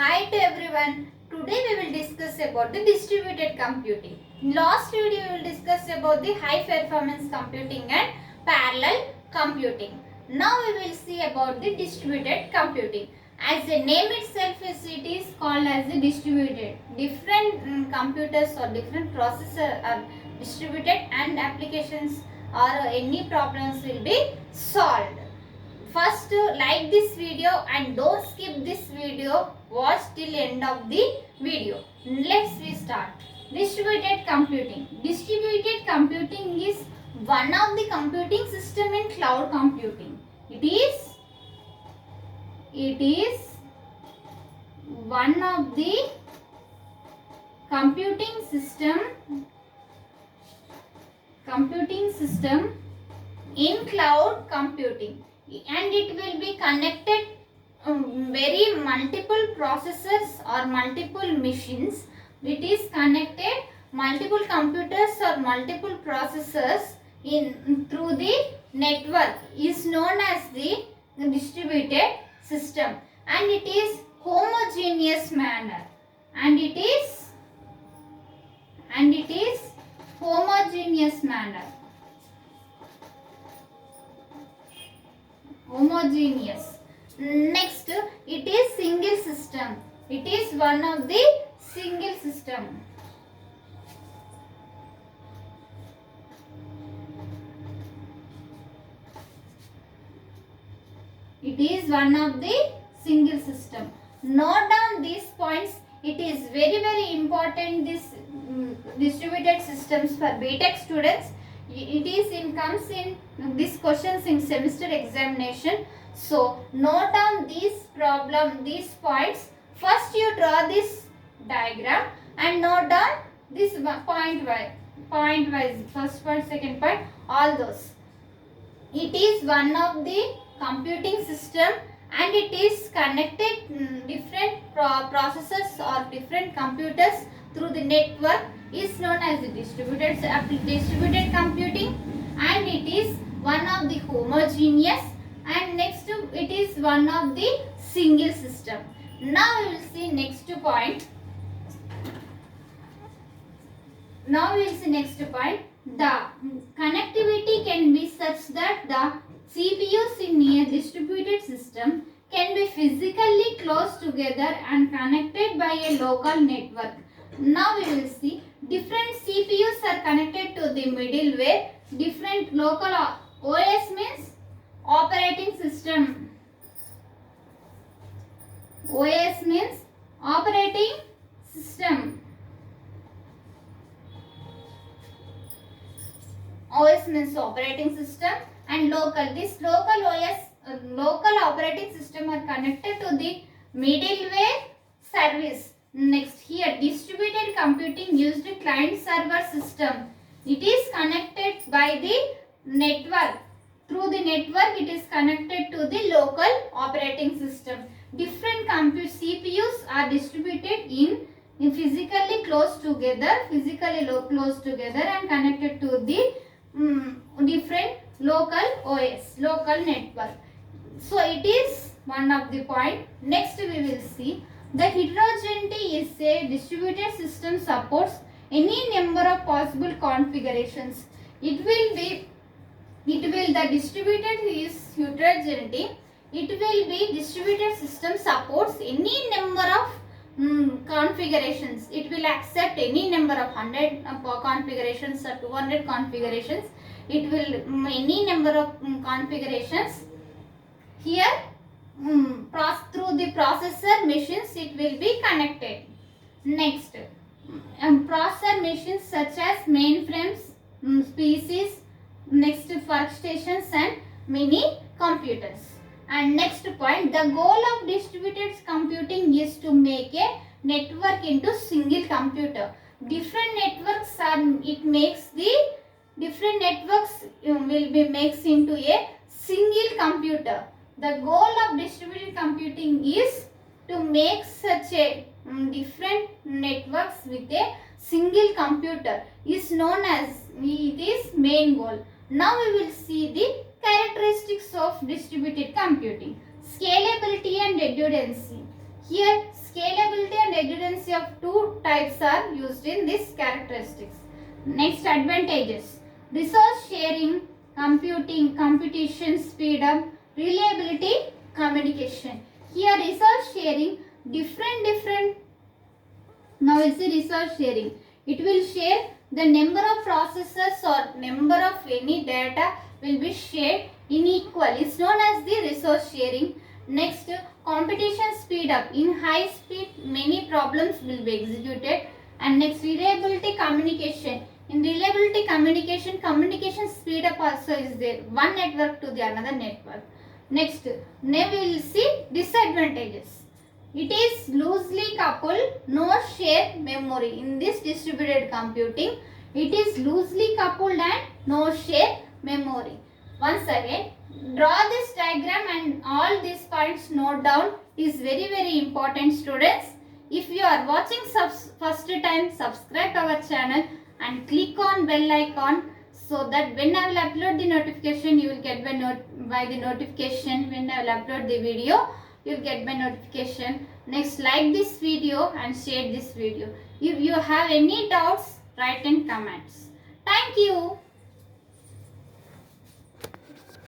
Hi to everyone. Today we will discuss about the distributed computing. In last video we will discuss about the high performance computing and parallel computing. Now we will see about the distributed computing. As the name itself is, it is called as the distributed. Different computers or different processors are distributed and applications or any problems will be solved. First, like this video and don't skip this video. Watch till end of the video. Let's restart. Distributed computing. Distributed computing is one of the computing system in cloud computing. It is one of the computing system in cloud computing, and it will be connected very multiple processors or multiple machines. It is connected multiple computers or multiple processors in through the network is known as the distributed system, and it is homogeneous manner, and it is homogeneous manner. Homogeneous. Next, it is single system. It is one of the single system. It is one of the single system. Note down these points. It is very important. This distributed systems for B.Tech students. It is comes in these questions in semester examination. So note down these points. First you draw this diagram and note down this point wise. First point, second point, all those. It is one of the computing system, and it is connected different processors or different computers through the network is known as the distributed computing, and it is one of the homogeneous, and next it is one of the single system. Now we will see next point. The connectivity can be such that the CPUs in a distributed system can be physically close together and connected by a local network. Now we will see different CPUs are connected to the middleware. Different local OS means operating system. OS means operating system. OS means operating system, and local. This local OS, local operating system are connected to the middleware service. Next, here distributed computing used client server system. It is connected by the network. Through the network, it is connected to the local operating system. Different CPUs are distributed in physically close together, and connected to the different local OS, local network. So it is one of the point. Next we will see the heterogeneity is a distributed system supports any number of possible configurations. The distributed is heterogeneity. It will be distributed system supports any number of configurations. It will accept any number of 100 configurations or 200 configurations. It will any number of configurations. Here through the processor machines it will be connected. Next, processor machines such as mainframes, PCs, next workstations and mini computers. And next point, the goal of distributed computing is to make a network into single computer. Different networks will be mixed into a single computer. The goal of distributed computing is to make such a different networks with a single computer is known as it is main goal. Now we will see the characteristics of distributed computing. Scalability and redundancy. Here scalability and redundancy of two types are used in this characteristics. Next, advantages. Resource sharing, computation speed up, reliability, communication. Here resource sharing, different. Now it's the resource sharing. It will share the number of processors or number of any data will be shared in equal. It's known as the resource sharing. Next, computation speed up. In high speed, many problems will be executed. And next, reliability, communication. In reliability communication speed up also is there. One network to the another network. Next, now we will see disadvantages. It is loosely coupled, no shared memory. In this distributed computing, it is loosely coupled and no shared memory. Once again, draw this diagram and all these points note down. Is very important, students. If you are watching first time, subscribe our channel and click on bell icon so that when I will upload the notification, you will get by the notification. When I will upload the video, you will get by notification. Next, like this video and share this video. If you have any doubts, write in comments. Thank you.